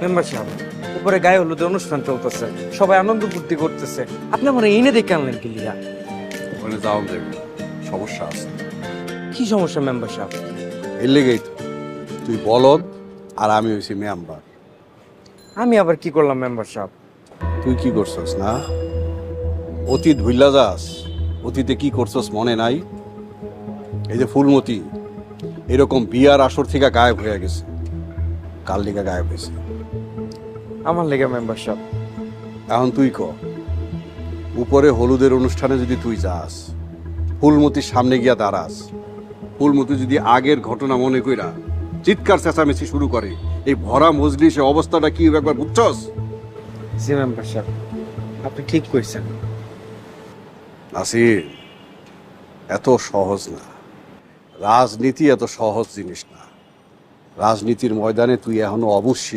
Member সাহেব, উপরে গায়ে হলুদের অনুষ্ঠান চলতেছে, সবাই আনন্দ ফুর্তি করতেছে, আপনি আমার এনে দেখে আনলেন কি লিয়া? ওখানে যাও দেবে, সমস্যা আছে। কি সমস্যা মেম্বার সাহেব? এর লেগেই তো তুই বলদ আর আমি হয়েছি মেম্বার। আমি আবার কি করলাম মেম্বার সাহেব? তুই কি করছস না? অতীত ভুইলা যাস? অতীতে কি করছস মনে নাই? এই যে ফুলমতি এরকম বিয়ার আসর থেকে গায়েব হয়ে গেছে, কাল লিগা গায়েব হয়েছে। আমার লেগে মেম্বার সাহেব। এখন তুই ক, উপরে হলুদের অনুষ্ঠানে যদি তুই যাস, ফুলমতির সামনে গিয়া দাঁড়াস, ফুলমতি যদি আগের ঘটনা মনে কইরা চিৎকার চেঁচামেচি শুরু করে, এই ভরা মজলিসে অবস্থাটা কি হবে একবার বুঝছস? জি মেম্বার সাহেব, আপনি ঠিক কইছেন। নাসির, এত সহজ না, রাজনীতি এত সহজ জিনিস না। রাজনীতির ময়দানে তুই এখনো অবশ্যই